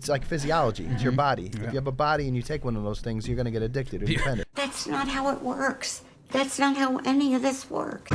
It's like physiology. It's your body. Yeah. If you have a body and you take one of those things, you're going to get addicted or dependent. That's not how it works. That's not how any of this works.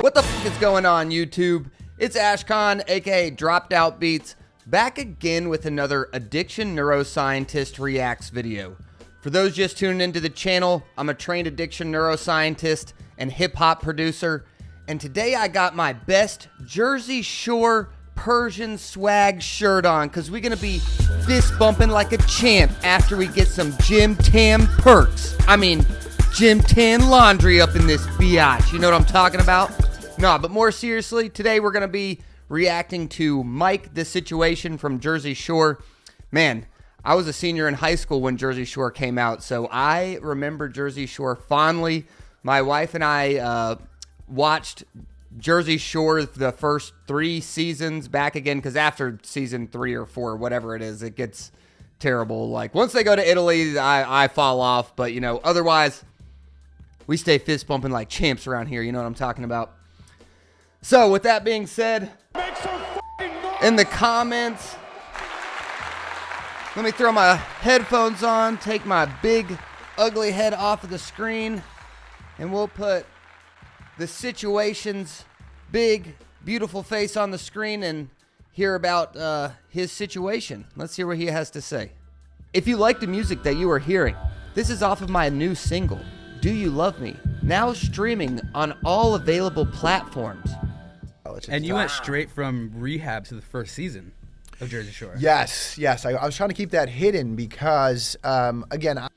What the f*** is going on, YouTube? It's Ashcon, aka Dropped Out Beats, back again with another Addiction Neuroscientist Reacts video. For those just tuning into the channel, I'm a trained addiction neuroscientist and hip-hop producer, and today I got my best Jersey Shore Persian swag shirt on, because we're going to be fist bumping like a champ after we get some Gym Tan perks. I mean, Gym Tan laundry up in this biatch. You know what I'm talking about? No, but more seriously, today we're going to be reacting to Mike the Situation from Jersey Shore. Man, I was a senior in high school when Jersey Shore came out, so I remember Jersey Shore fondly. My wife and I watched Jersey Shore the first 3 seasons back again, because after season 3 or 4, whatever it is, it gets terrible. Like, once they go to Italy, I fall off, but, you know, otherwise, we stay fist bumping like champs around here. You know what I'm talking about? So, with that being said, in the comments, let me throw my headphones on, take my big, ugly head off of the screen, and we'll put the Situation's big, beautiful face on the screen and hear about his situation. Let's hear what he has to say. If you like the music that you are hearing, this is off of my new single, Do You Love Me? Now streaming on all available platforms. And you went straight from rehab to the first season of Jersey Shore. Yes. I was trying to keep that hidden because, again...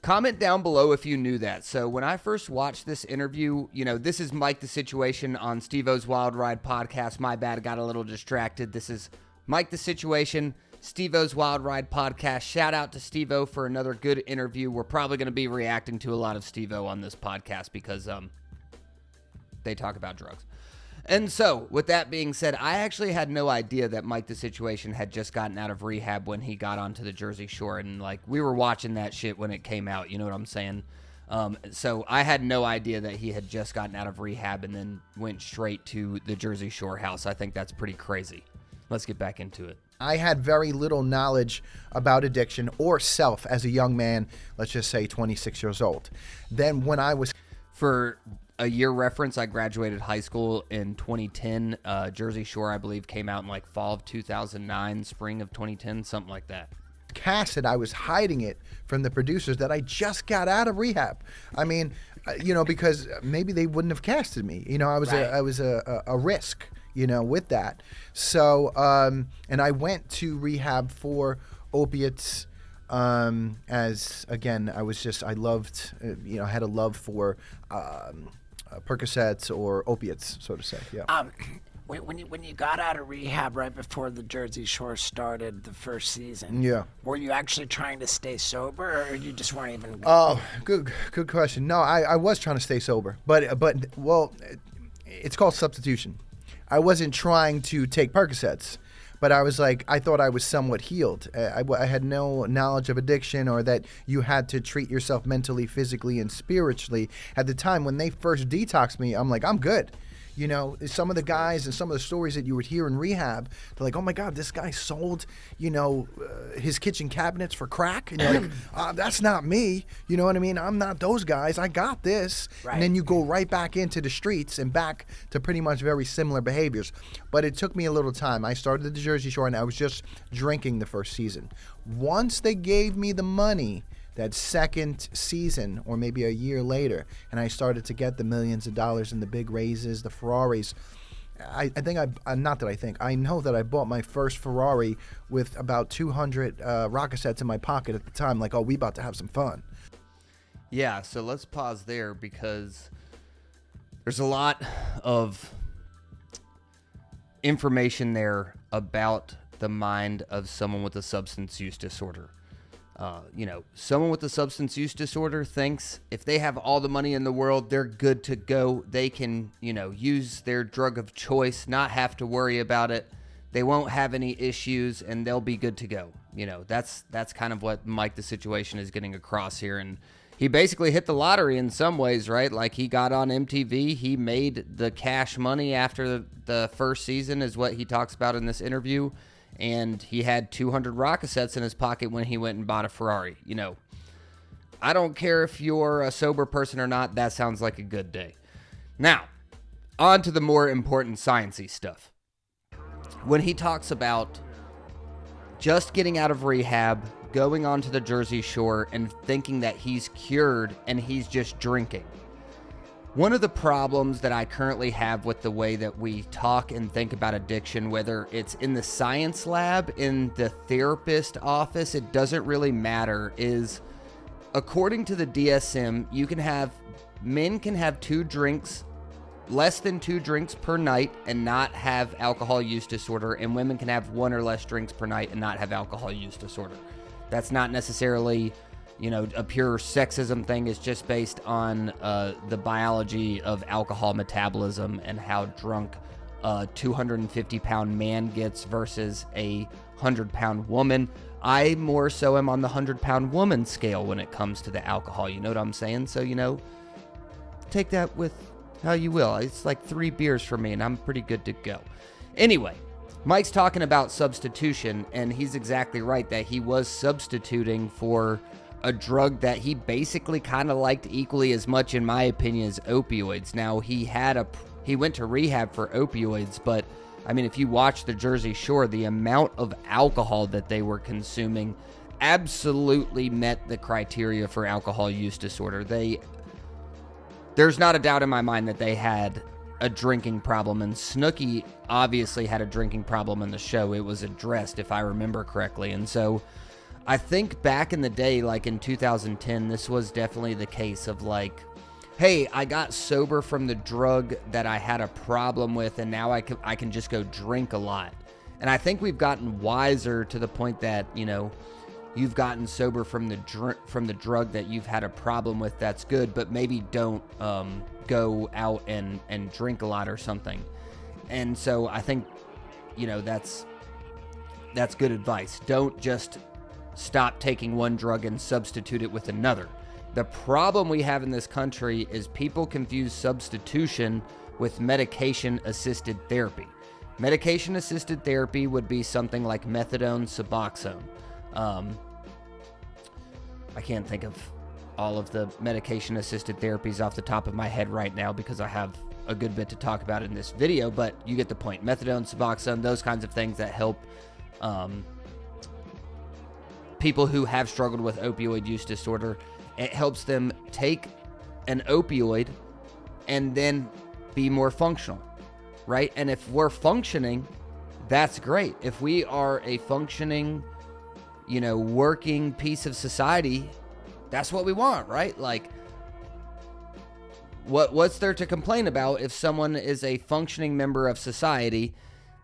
Comment down below if you knew that. So when I first watched this interview, you know, this is Mike the Situation on Steve-O's Wild Ride podcast. My bad, I got a little distracted. This is Mike the Situation, Steve-O's Wild Ride podcast. Shout out to Steve-O for another good interview. We're probably going to be reacting to a lot of Steve-O on this podcast because they talk about drugs. And so, with that being said, I actually had no idea that Mike the Situation had just gotten out of rehab when he got onto the Jersey Shore. And, like, we were watching that shit when it came out. You know what I'm saying? So, I had no idea that he had just gotten out of rehab and then went straight to the Jersey Shore house. I think that's pretty crazy. Let's get back into it. I had very little knowledge about addiction or self as a young man, let's just say 26 years old. Then when I was... For a year reference, I graduated high school in 2010. Jersey Shore, I believe, came out in like fall of 2009, spring of 2010, something like that. Casted, I was hiding it from the producers that I just got out of rehab. I mean, you know, because maybe they wouldn't have casted me. You know, I was a risk, you know, with that. So, and I went to rehab for opiates. As again, I loved, you know, I had a love for Percocets or opiates, so to say. Yeah. When you got out of rehab right before the Jersey Shore started the first season, yeah, were you actually trying to stay sober, or you just weren't even? Oh, good question. No, I was trying to stay sober, but well, it's called substitution. I wasn't trying to take Percocets. But I was like, I thought I was somewhat healed. I had no knowledge of addiction or that you had to treat yourself mentally, physically, and spiritually. At the time when they first detoxed me, I'm like, I'm good. You know, some of the guys and some of the stories that you would hear in rehab, they're like, oh my God, this guy sold, you know, his kitchen cabinets for crack. And you're like, that's not me. You know what I mean? I'm not those guys. I got this. Right. And then you go right back into the streets and back to pretty much very similar behaviors. But it took me a little time. I started at the Jersey Shore and I was just drinking the first season. Once they gave me the money, that second season, or maybe a year later, and I started to get the millions of dollars and the big raises, the Ferraris. I know that I bought my first Ferrari with about 200 Rockasets in my pocket at the time. Like, oh, we about to have some fun. Yeah, so let's pause there because there's a lot of information there about the mind of someone with a substance use disorder. You know, someone with a substance use disorder thinks if they have all the money in the world, they're good to go. They can, you know, use their drug of choice, not have to worry about it. They won't have any issues and they'll be good to go. You know, that's kind of what Mike the Situation is getting across here. And he basically hit the lottery in some ways, right? Like, he got on MTV. He made the cash money after the first season, is what he talks about in this interview. And he had 200 rock cassettes in his pocket when he went and bought a Ferrari. You know, I don't care if you're a sober person or not. That sounds like a good day. Now, on to the more important sciencey stuff. When he talks about just getting out of rehab, going onto the Jersey Shore, and thinking that he's cured and he's just drinking. One of the problems that I currently have with the way that we talk and think about addiction, whether it's in the science lab, in the therapist office, it doesn't really matter, is according to the DSM, men can have 2 drinks, less than 2 drinks per night and not have alcohol use disorder, and women can have 1 or less drinks per night and not have alcohol use disorder. That's not necessarily, a pure sexism thing. Is just based on the biology of alcohol metabolism and how drunk a 250-pound man gets versus a 100-pound woman. I more so am on the 100-pound woman scale when it comes to the alcohol. You know what I'm saying? So, take that with how you will. It's like 3 beers for me, and I'm pretty good to go. Anyway, Mike's talking about substitution, and he's exactly right that he was substituting for a drug that he basically kind of liked equally as much, in my opinion, as opioids. Now, he went to rehab for opioids, but I mean, if you watch the Jersey Shore, the amount of alcohol that they were consuming absolutely met the criteria for alcohol use disorder. There's not a doubt in my mind that they had a drinking problem, and Snooki obviously had a drinking problem in the show. It was addressed, if I remember correctly. And so I think back in the day, like in 2010, this was definitely the case of like, hey, I got sober from the drug that I had a problem with, and now I can just go drink a lot. And I think we've gotten wiser to the point that, you've gotten sober from the drug that you've had a problem with. That's good, but maybe don't go out and drink a lot or something. And so I think, that's good advice. Don't just stop taking one drug and substitute it with another. The problem we have in this country is people confuse substitution with medication-assisted therapy. Medication-assisted therapy would be something like methadone, Suboxone. I can't think of all of the medication-assisted therapies off the top of my head right now because I have a good bit to talk about in this video, but you get the point. Methadone, Suboxone, those kinds of things that help people who have struggled with opioid use disorder. It helps them take an opioid and then be more functional, right? And if we're functioning, that's great. If we are a functioning, working piece of society, that's what we want, right? Like, what's there to complain about if someone is a functioning member of society?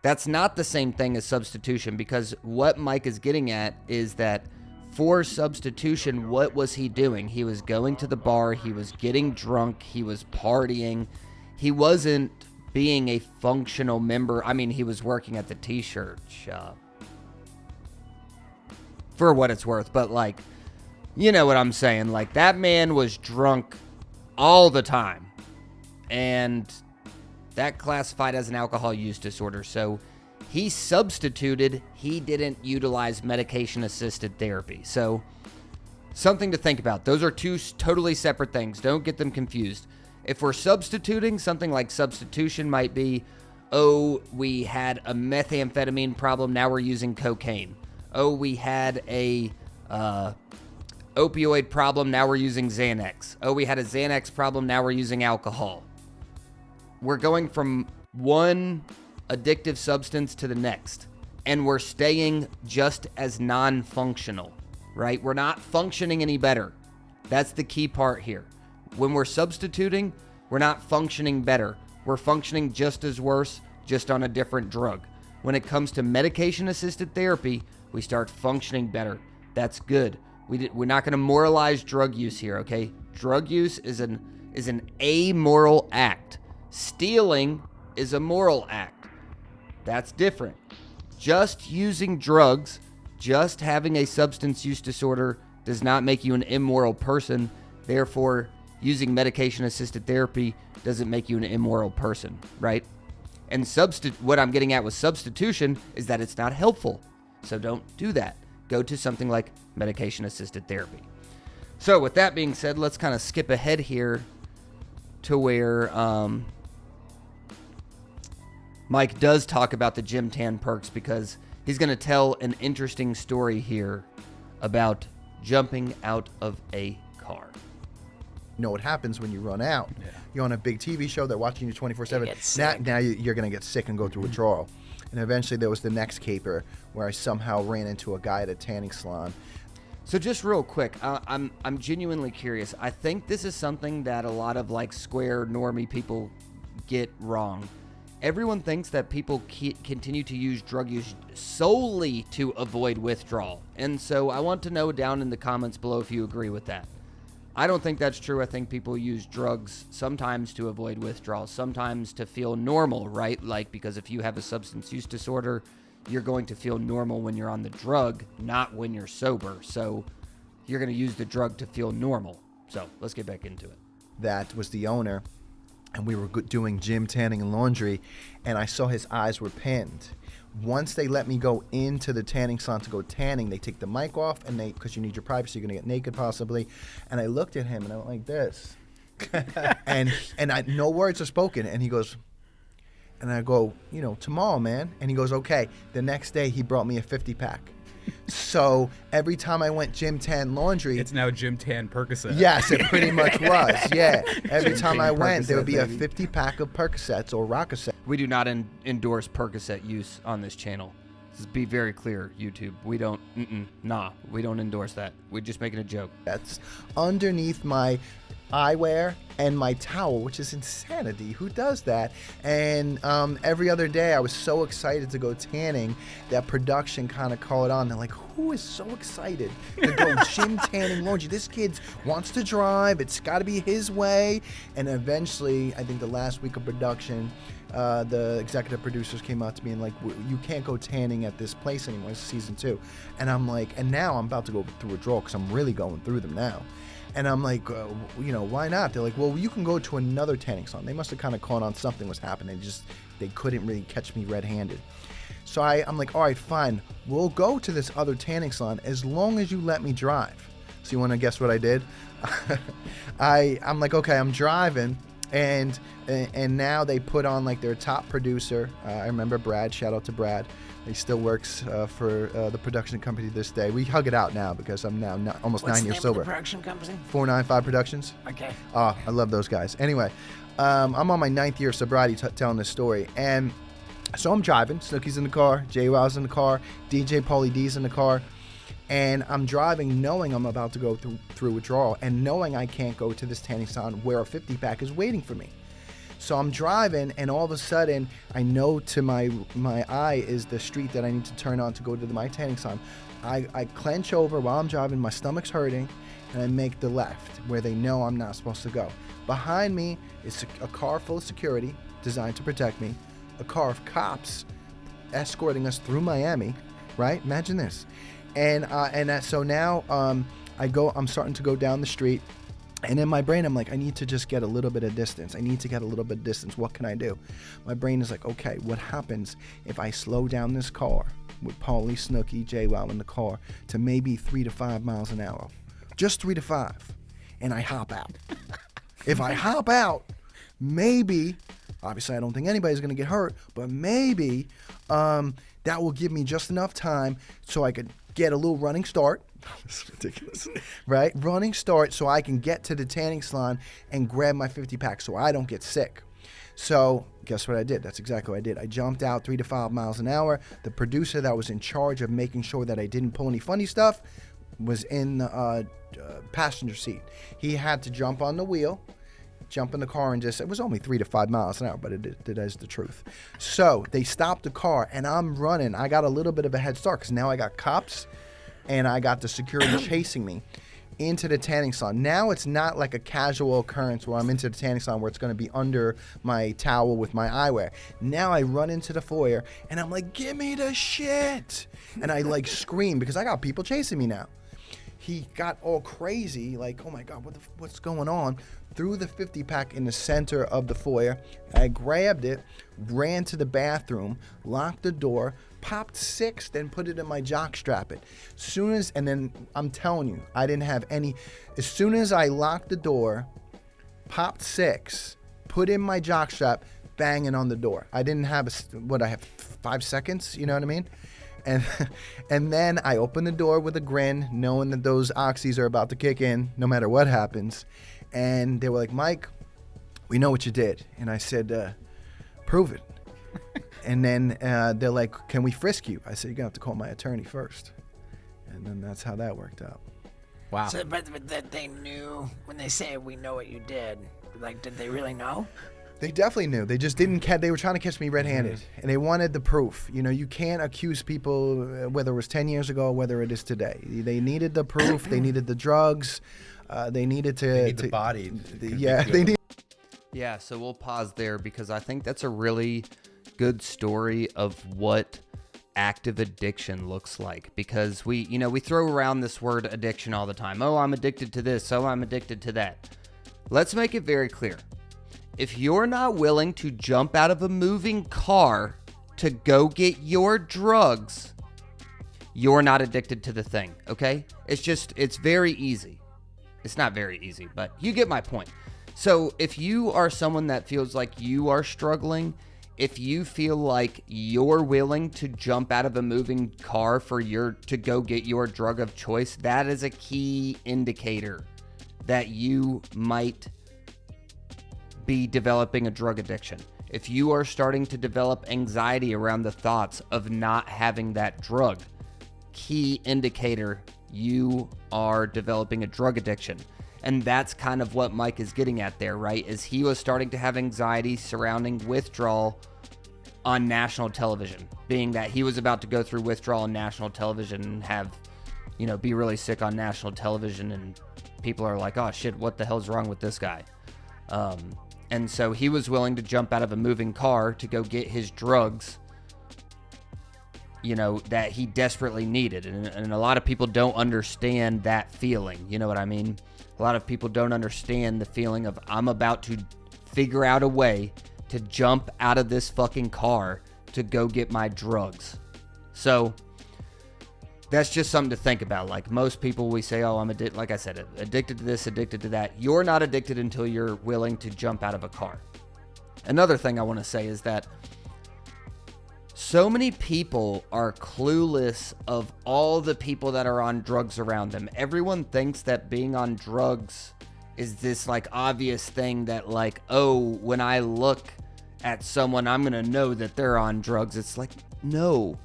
That's not the same thing as substitution, because what Mike is getting at is that for substitution, what was he doing? He was going to the bar, he was getting drunk, he was partying. He wasn't being a functional member. I mean, he was working at the t-shirt shop, for what it's worth, but like, you know what I'm saying? Like, that man was drunk all the time, and that classified as an alcohol use disorder. So he substituted. He didn't utilize medication-assisted therapy. So something to think about. Those are 2 totally separate things. Don't get them confused. If we're substituting, something like substitution might be, oh, we had a methamphetamine problem, now we're using cocaine. Oh, we had a opioid problem, now we're using Xanax. Oh, we had a Xanax problem, now we're using alcohol. We're going from one addictive substance to the next, and we're staying just as non-functional, right? We're not functioning any better. That's the key part here. When we're substituting, we're not functioning better. We're functioning just as worse, just on a different drug. When it comes to medication-assisted therapy, we start functioning better. That's good. We're not going to moralize drug use here, okay? Drug use is an amoral act. Stealing is a moral act. That's different. Just using drugs, just having a substance use disorder does not make you an immoral person. Therefore, using medication-assisted therapy doesn't make you an immoral person, right? And what I'm getting at with substitution is that it's not helpful. So don't do that. Go to something like medication-assisted therapy. So with that being said, let's kind of skip ahead here to where Mike does talk about the gym tan perks, because he's going to tell an interesting story here about jumping out of a car. You know what happens when you run out. Yeah. You're on a big TV show, they're watching you 24/7. get sick. Now you're going to get sick and go through withdrawal. And eventually there was the next caper where I somehow ran into a guy at a tanning salon. So just real quick, I'm genuinely curious. I think this is something that a lot of like square normie people get wrong. Everyone thinks that people continue to use drug use solely to avoid withdrawal. And so I want to know down in the comments below if you agree with that. I don't think that's true. I think people use drugs sometimes to avoid withdrawal, sometimes to feel normal, right? Like, because if you have a substance use disorder, you're going to feel normal when you're on the drug, not when you're sober. So you're going to use the drug to feel normal. So let's get back into it. That was the owner, and we were doing gym tanning and laundry, and I saw his eyes were pinned. Once they let me go into the tanning salon to go tanning, they take the mic off, and because you need your privacy, you're gonna get naked possibly. And I looked at him and I went like this, and no words are spoken. And he goes, and I go, tomorrow, man. And he goes, okay. The next day he brought me a 50-pack. So every time I went gym tan laundry, It's now Gym Tan Percocet. yes, it pretty much was. Yeah, every time I went, there would be a Percocet, 50-pack of Percocets or Rococet. We do not endorse Percocet use on this channel. Let's be very clear, YouTube. We don't, we don't endorse that. We're just making a joke. That's underneath my eyewear and my towel, which is insanity. Who does that? And every other day I was so excited to go tanning that production kind of called on. They're like, who is so excited to go gym tanning laundry? This kid wants to drive. It's got to be his way. And eventually, I think the last week of production, the executive producers came out to me and like, you can't go tanning at this place anymore. It's season 2. And I'm like, and now I'm about to go through withdrawal because I'm really going through them now. And I'm like, why not? They're like, well, you can go to another tanning salon. They must have kind of caught on something was happening. They couldn't really catch me red-handed. So I'm like, all right, fine. We'll go to this other tanning salon as long as you let me drive. So you want to guess what I did? I'm like, okay, I'm driving. And now they put on like their top producer. I remember Brad. Shout out to Brad. He still works for the production company this day. We hug it out now because I'm now almost What's 9 the years name sober. of the production company? 495 Productions. Okay. I love those guys. Anyway, I'm on my 9th year of sobriety telling this story. And so I'm driving. Snooki's in the car. JWoww's in the car. DJ Paulie D's in the car. And I'm driving knowing I'm about to go through withdrawal and knowing I can't go to this tanning salon where a 50-pack is waiting for me. So I'm driving, and all of a sudden, I know to my eye is the street that I need to turn on to go to my tanning salon. I clench over while I'm driving, my stomach's hurting, and I make the left where they know I'm not supposed to go. Behind me is a car full of security designed to protect me, a car of cops escorting us through Miami, right? Imagine this. So now I'm starting to go down the street. And in my brain, I'm like, I need to just get a little bit of distance. What can I do? My brain is like, okay, what happens if I slow down this car with Paulie, Snooki, JWoww in the car to maybe 3 to 5 miles an hour? Just 3 to 5. And I hop out. If I hop out, maybe, obviously I don't think anybody's going to get hurt, but maybe that will give me just enough time so I could get a little running start. This is ridiculous, right? Running start so I can get to the tanning salon and grab my 50-pack so I don't get sick. So guess what I did? That's exactly what I did. I jumped out 3 to 5 miles an hour. The producer that was in charge of making sure that I didn't pull any funny stuff was in the passenger seat. He had to jump on the wheel, jump in the car, and it was only 3 to 5 miles an hour, but it is the truth. So they stopped the car, and I'm running. I got a little bit of a head start because now I got cops and I got the security chasing me into the tanning salon. Now it's not like a casual occurrence where I'm into the tanning salon where it's going to be under my towel with my eyewear. Now I run into the foyer and I'm like, give me the shit. And I like scream because I got people chasing me now. he got all crazy, like, oh my God, what's going on? Threw the 50 pack in the center of the foyer. I grabbed it, ran to the bathroom, locked the door, popped 6, then put it in my jock strap it. And then I'm telling you, I didn't have any. As soon as I locked the door, popped 6, put in my jock strap, banging on the door. I didn't have I have 5 seconds, you know what I mean? And then I opened the door with a grin, knowing that those oxys are about to kick in no matter what happens. And they were like, Mike, we know what you did. And I said, prove it. And then they're like, can we frisk you? I said, you're going to have to call my attorney first. And then that's how that worked out. Wow. So, but that they knew when they say we know what you did. Like, did they really know? They definitely knew. They just didn't they were trying to catch me red-handed. And they wanted the proof. You know, you can't accuse people, whether it was 10 years ago or whether it is today. They needed the proof. They needed the drugs. They needed to... They need the body. They need... Yeah, so we'll pause there because I think that's a really good story of what active addiction looks like, because we throw around this word addiction all the time. Oh, I'm addicted to this. Oh, I'm addicted to that. Let's make it very clear. If you're not willing to jump out of a moving car to go get your drugs, you're not addicted to the thing, okay? It's very easy. It's not very easy, but you get my point. So if you are someone that feels like you are struggling, if you feel like you're willing to jump out of a moving car to go get your drug of choice, that is a key indicator that you might be developing a drug addiction. If you are starting to develop anxiety around the thoughts of not having that drug, key indicator you are developing a drug addiction. And that's kind of what Mike is getting at there, right? Is he was starting to have anxiety surrounding withdrawal on national television, being that he was about to go through withdrawal on national television and have, be really sick on national television, and people are like, oh shit, what the hell's wrong with this guy? And so he was willing to jump out of a moving car to go get his drugs, that he desperately needed. And a lot of people don't understand that feeling. You know what I mean? A lot of people don't understand the feeling of, I'm about to figure out a way to jump out of this fucking car to go get my drugs. So that's just something to think about. Like most people, we say, oh, I'm addicted. Like I said, addicted to this, addicted to that. You're not addicted until you're willing to jump out of a car. Another thing I want to say is that so many people are clueless of all the people that are on drugs around them. Everyone thinks that being on drugs is this like obvious thing that like, oh, when I look at someone, I'm going to know that they're on drugs. It's like, no.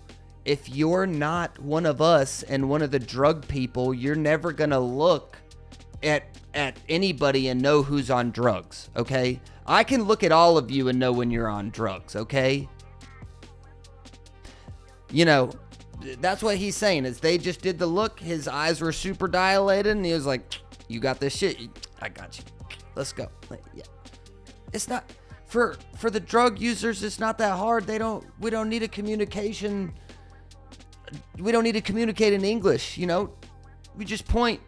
If you're not one of us and one of the drug people, you're never going to look at anybody and know who's on drugs, okay? I can look at all of you and know when you're on drugs, okay? That's what he's saying, is they just did the look. His eyes were super dilated, and he was like, you got this shit. I got you. Let's go. Like, yeah. It's not, for the drug users, it's not that hard. We don't need a communication. We don't need to communicate in English, we just point.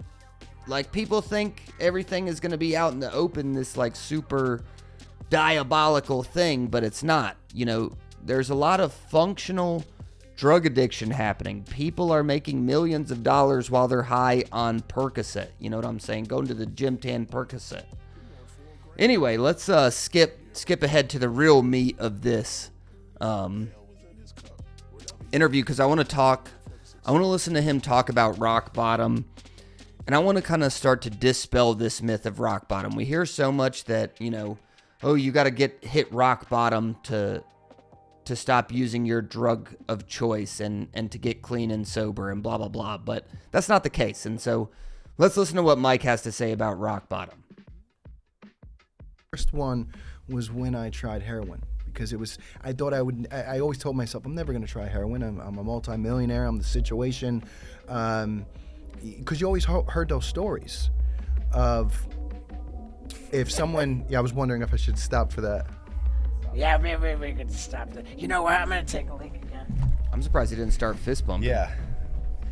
Like, people think everything is going to be out in the open, this like super diabolical thing, but it's not. There's a lot of functional drug addiction happening. People are making millions of dollars while they're high on Percocet. You know what I'm saying? Going to the gym tan Percocet. Anyway, let's skip ahead to the real meat of this interview, because I want to listen to him talk about rock bottom, and I want to kind of start to dispel this myth of rock bottom. We hear so much that, oh, you got to hit rock bottom to stop using your drug of choice and to get clean and sober and blah, blah, blah. But that's not the case. And so let's listen to what Mike has to say about rock bottom. First one was when I tried heroin, because I always told myself, I'm never going to try heroin. I'm a multimillionaire. I'm the situation. Because you always heard those stories of if someone, I was wondering if I should stop for that. Yeah, we could stop that. You know what? I'm going to take a leak again. I'm surprised he didn't start fist bumping. Yeah.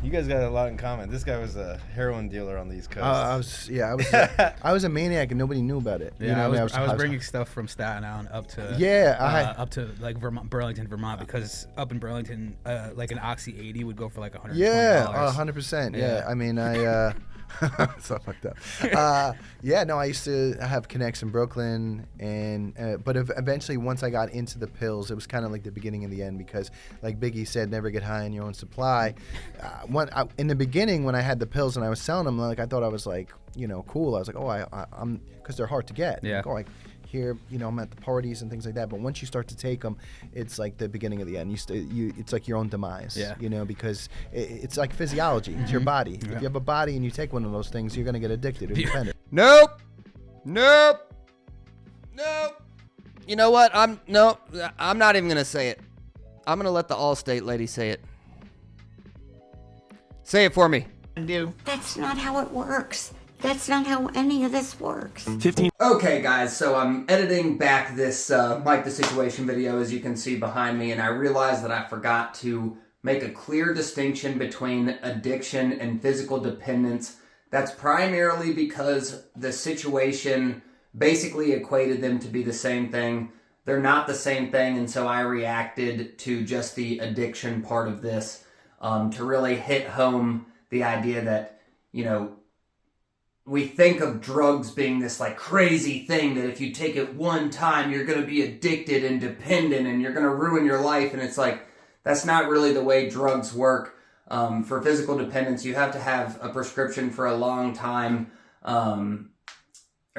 You guys got a lot in common. This guy was a heroin dealer on the East Coast. I was a maniac and nobody knew about it. Yeah, You know what I was bringing stuff from Staten Island up to up to like Vermont, Burlington, Vermont, because up in Burlington, like an Oxy 80 would go for like $120. Yeah, 100%. Yeah, Yeah. I mean, I so fucked up. I used to have connects in Brooklyn, and but eventually, once I got into the pills, it was kind of like the beginning and the end, because, like Biggie said, never get high on your own supply. In the beginning, when I had the pills and I was selling them, like I thought I was like, cool. I was like, oh, I'm because they're hard to get. Yeah. Like, oh, here, I'm at the parties and things like that. But once you start to take them, it's like the beginning of the end. It's like your own demise. Yeah. Because it's like physiology. It's your body. Yeah. If you have a body and you take one of those things, you're gonna get addicted or dependent. Nope. You know what? I'm not even gonna say it. I'm gonna let the Allstate lady say it. Say it for me. That's not how it works. That's not how any of this works. Okay, guys, so I'm editing back this Mike the Situation video, as you can see behind me, and I realized that I forgot to make a clear distinction between addiction and physical dependence. That's primarily because the situation basically equated them to be the same thing. They're not the same thing, and so I reacted to just the addiction part of this to really hit home the idea that, we think of drugs being this like crazy thing that if you take it one time, you're going to be addicted and dependent and you're going to ruin your life. And it's like, that's not really the way drugs work. For physical dependence, you have to have a prescription for a long time, or,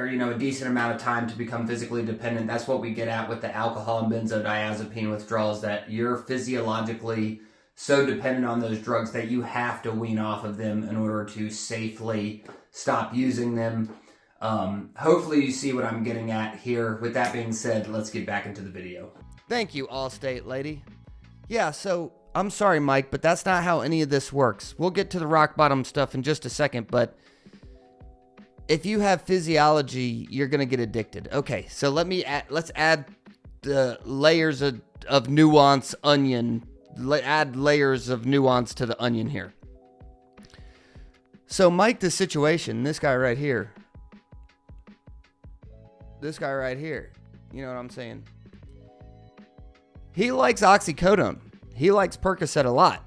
a decent amount of time to become physically dependent. That's what we get at with the alcohol and benzodiazepine withdrawals, that you're physiologically so dependent on those drugs that you have to wean off of them in order to safely stop using them. Hopefully you see what I'm getting at here. With that being said, let's get back into the video. Thank you, Allstate lady. Yeah, so I'm sorry, Mike, but that's not how any of this works. We'll get to the rock bottom stuff in just a second, but if you have physiology, you're going to get addicted. Okay, so let's add the layers of nuance onion. Add layers of nuance to the onion here. So Mike the Situation, this guy right here, you know what I'm saying? He likes oxycodone. He likes Percocet a lot.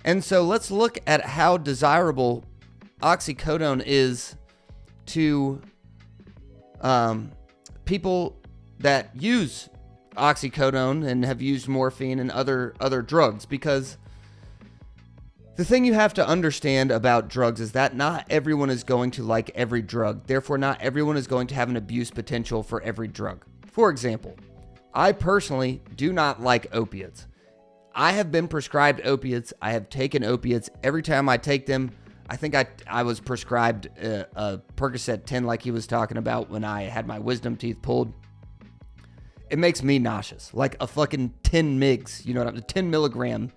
And so let's look at how desirable oxycodone is to people that use oxycodone and have used morphine and other drugs, because the thing you have to understand about drugs is that not everyone is going to like every drug. Therefore, not everyone is going to have an abuse potential for every drug. For example, I personally do not like opiates. I have been prescribed opiates. I have taken opiates. Every time I take them, I think I was prescribed a Percocet 10 like he was talking about when I had my wisdom teeth pulled. It makes me nauseous. Like a fucking 10 mgs, 10 milligram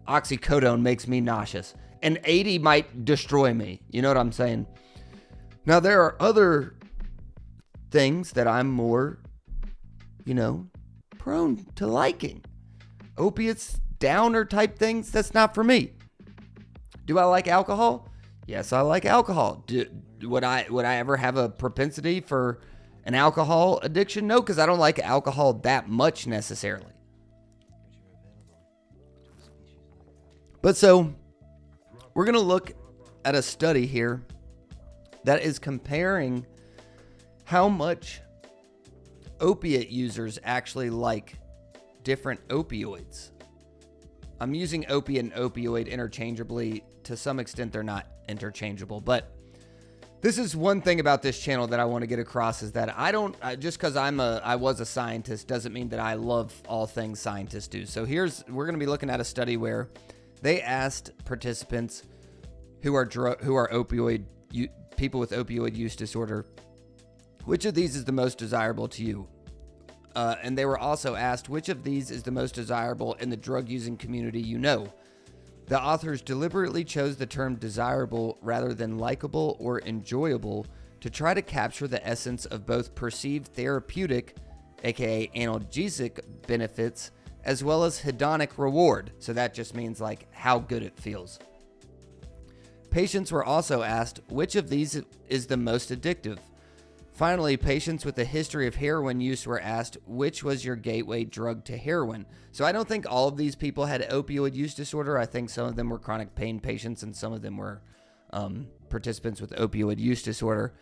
oxycodone makes me nauseous. And 80 might destroy me. You know what I'm saying? Now, there are other things that I'm more, prone to liking. Opiates, downer type things, that's not for me. Do I like alcohol? Yes, I like alcohol. Would I ever have a propensity for an alcohol addiction? No, because I don't like alcohol that much necessarily. But so, we're going to look at a study here that is comparing how much opiate users actually like different opioids. I'm using opiate and opioid interchangeably. To some extent, they're not interchangeable, but this is one thing about this channel that I want to get across, is that just because I was a scientist doesn't mean that I love all things scientists do. So we're going to be looking at a study where they asked participants who are people with opioid use disorder, which of these is the most desirable to you? And they were also asked, which of these is the most desirable in the drug using community you know? The authors deliberately chose the term desirable rather than likable or enjoyable to try to capture the essence of both perceived therapeutic, aka analgesic benefits, as well as hedonic reward. So that just means like how good it feels. Patients were also asked which of these is the most addictive. Finally, patients with a history of heroin use were asked which was your gateway drug to heroin. So I don't think all of these people had opioid use disorder. I think some of them were chronic pain patients and some of them were participants with opioid use disorder.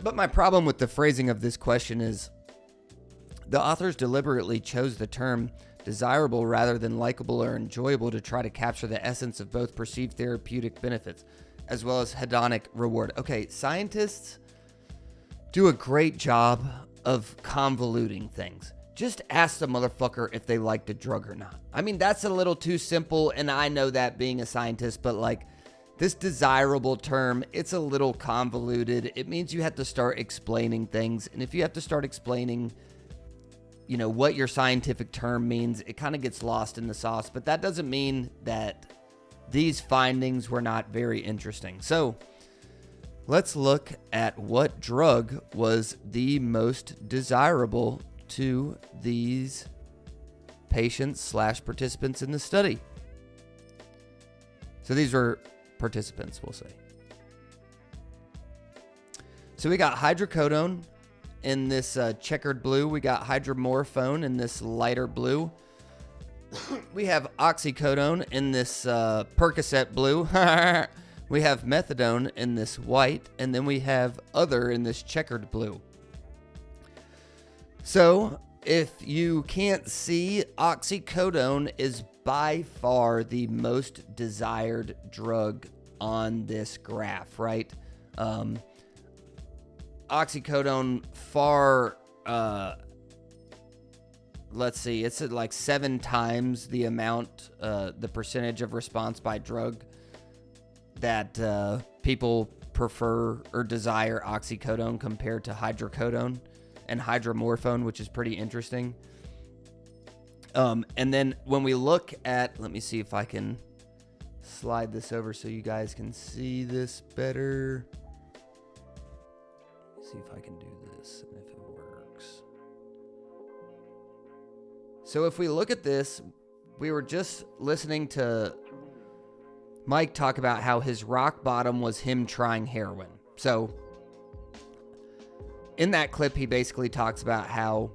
But my problem with the phrasing of this question is the authors deliberately chose the term desirable rather than likable or enjoyable to try to capture the essence of both perceived therapeutic benefits as well as hedonic reward. Okay, scientists do a great job of convoluting things. Just ask the motherfucker if they like the drug or not. I mean, that's a little too simple, and I know that being a scientist, but like this desirable term, it's a little convoluted. It means you have to start explaining things, and if you have to start explaining, you know, what your scientific term means, it kind of gets lost in the sauce, but that doesn't mean that these findings were not very interesting. So let's look at what drug was the most desirable to these patients / participants in the study. So these were participants, we'll say. So we got hydrocodone in this checkered blue. We got hydromorphone in this lighter blue. We have oxycodone in this Percocet blue. We have methadone in this white, and then we have other in this checkered blue. So, if you can't see, oxycodone is by far the most desired drug on this graph, right? Oxycodone far, let's see, it's at like 7 times the amount, the percentage of response by drug that people prefer or desire oxycodone compared to hydrocodone and hydromorphone, which is pretty interesting. And then when we look at, let me see if I can slide this over so you guys can see this better. Let's see if I can do this and if it works. So if we look at this, we were just listening to Mike talk about how his rock bottom was him trying heroin. So in that clip, he basically talks about how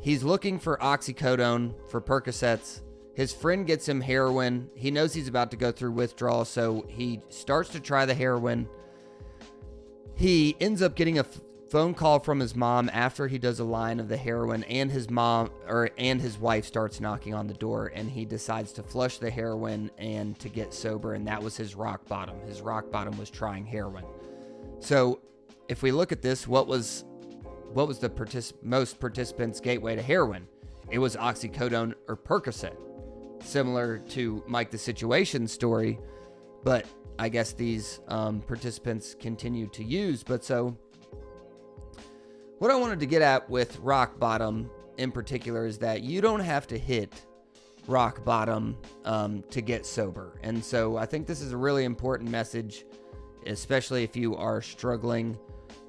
he's looking for oxycodone for Percocets. His friend gets him heroin. He knows he's about to go through withdrawal, so he starts to try the heroin. He ends up getting a phone call from his mom after he does a line of the heroin, and his wife starts knocking on the door, and he decides to flush the heroin and to get sober, and that was his rock bottom. His rock bottom was trying heroin. So if we look at this, what was the most participants' gateway to heroin? It was oxycodone or Percocet, similar to Mike the Situation story, but I guess these participants continued to use. But so what I wanted to get at with rock bottom in particular is that you don't have to hit rock bottom to get sober. And so I think this is a really important message, especially if you are struggling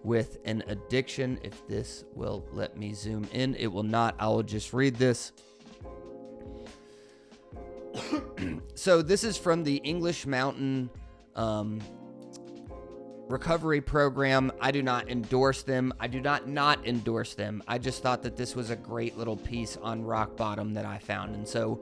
with an addiction. If this will let me zoom in, it will not. I will just read this. So this is from the English Mountain recovery program. I do not endorse them. I do not endorse them. I just thought that this was a great little piece on rock bottom that I found. And so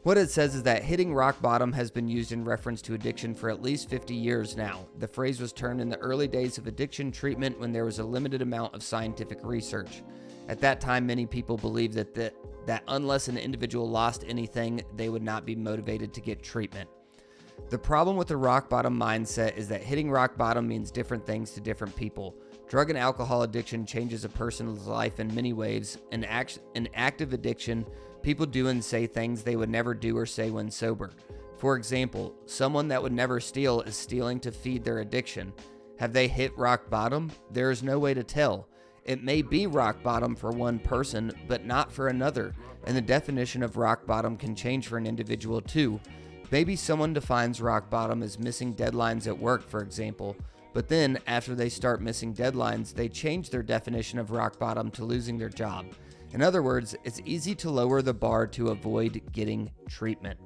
what it says is that hitting rock bottom has been used in reference to addiction for at least 50 years now. The phrase was termed in the early days of addiction treatment when there was a limited amount of scientific research. At that time, many people believed that unless an individual lost anything, they would not be motivated to get treatment. The problem with the rock bottom mindset is that hitting rock bottom means different things to different people. Drug and alcohol addiction changes a person's life in many ways. In active addiction, people do and say things they would never do or say when sober. For example, someone that would never steal is stealing to feed their addiction. Have they hit rock bottom? There is no way to tell. It may be rock bottom for one person, but not for another, and the definition of rock bottom can change for an individual too. Maybe someone defines rock bottom as missing deadlines at work, for example, but then after they start missing deadlines, they change their definition of rock bottom to losing their job. In other words, it's easy to lower the bar to avoid getting treatment.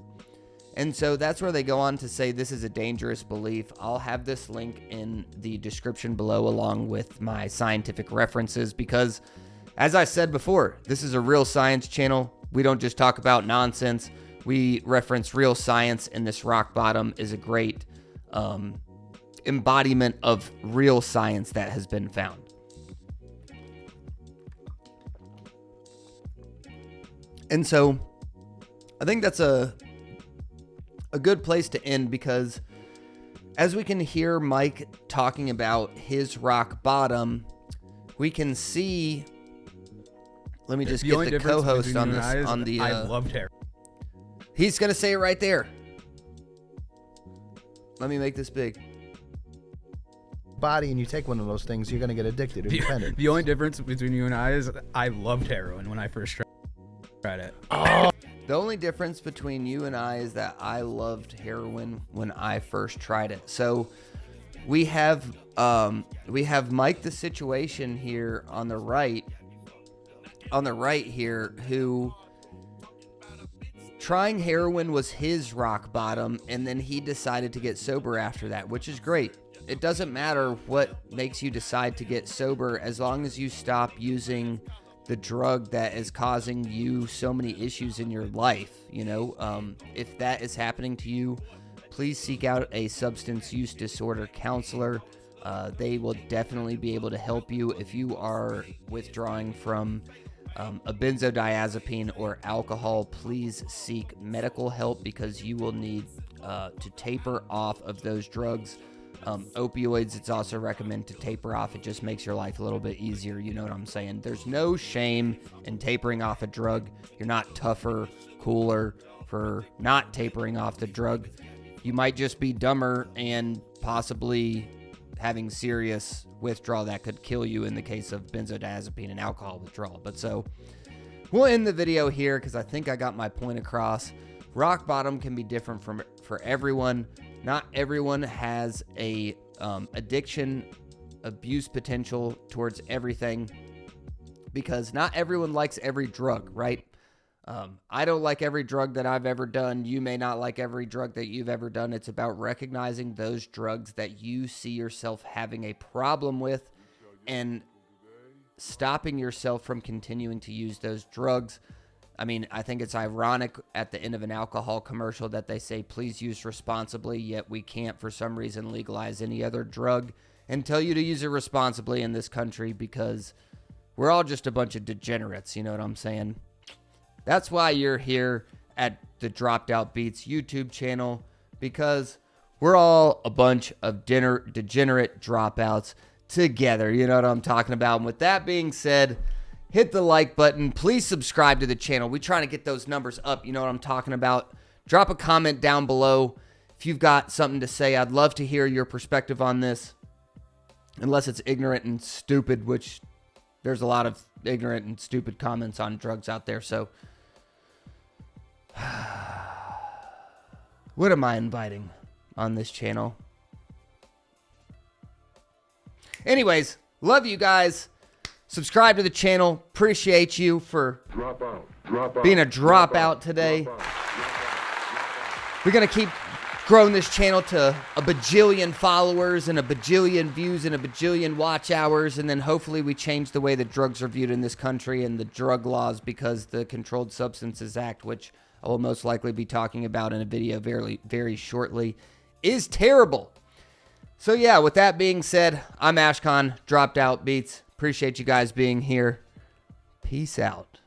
And so that's where they go on to say this is a dangerous belief. I'll have this link in the description below along with my scientific references because, as I said before, this is a real science channel. We don't just talk about nonsense. We reference real science, and this rock bottom is a great embodiment of real science that has been found. And so I think that's a good place to end because as we can hear Mike talking about his rock bottom, we can see, let me just get the co-host on this. I loved hair. He's going to say it right there. Let me make this big. Body and you take one of those things, you're going to get addicted or dependent. The only difference between you and I is I loved heroin when I first tried it. Oh. The only difference between you and I is that I loved heroin when I first tried it. So we have Mike the Situation here on the right here, who trying heroin was his rock bottom, and then he decided to get sober after that, which is great. It doesn't matter what makes you decide to get sober as long as you stop using the drug that is causing you so many issues in your life. You know, if that is happening to you, please seek out a substance use disorder counselor. They will definitely be able to help you if you are withdrawing from a benzodiazepine or alcohol. Please seek medical help because you will need to taper off of those drugs. Opioids, it's also recommended to taper off. It just makes your life a little bit easier. You know what I'm saying? There's no shame in tapering off a drug. You're not tougher, cooler for not tapering off the drug. You might just be dumber and possibly having serious withdrawal that could kill you in the case of benzodiazepine and alcohol withdrawal. But so we'll end the video here because I think I got my point across. Rock bottom can be different for everyone. Not everyone has a addiction, abuse potential towards everything because not everyone likes every drug, right? I don't like every drug that I've ever done. You may not like every drug that you've ever done. It's about recognizing those drugs that you see yourself having a problem with and stopping yourself from continuing to use those drugs. I mean, I think it's ironic at the end of an alcohol commercial that they say, please use responsibly, yet we can't for some reason legalize any other drug and tell you to use it responsibly in this country because we're all just a bunch of degenerates, you know what I'm saying? That's why you're here at the Dropped Out Beats YouTube channel, because we're all a bunch of degenerate dropouts together, you know what I'm talking about? And with that being said, hit the like button. Please subscribe to the channel. We're trying to get those numbers up. You know what I'm talking about. Drop a comment down below if you've got something to say. I'd love to hear your perspective on this. Unless it's ignorant and stupid, which there's a lot of ignorant and stupid comments on drugs out there. So what am I inviting on this channel? Anyways, love you guys. Subscribe to the channel. Appreciate you for being a dropout today. We're going to keep growing this channel to a bajillion followers and a bajillion views and a bajillion watch hours. And then hopefully we change the way that drugs are viewed in this country and the drug laws, because the Controlled Substances Act, which I will most likely be talking about in a video very, very shortly, is terrible. So yeah, with that being said, I'm Ashcon, Dropped Out Beats. Appreciate you guys being here. Peace out.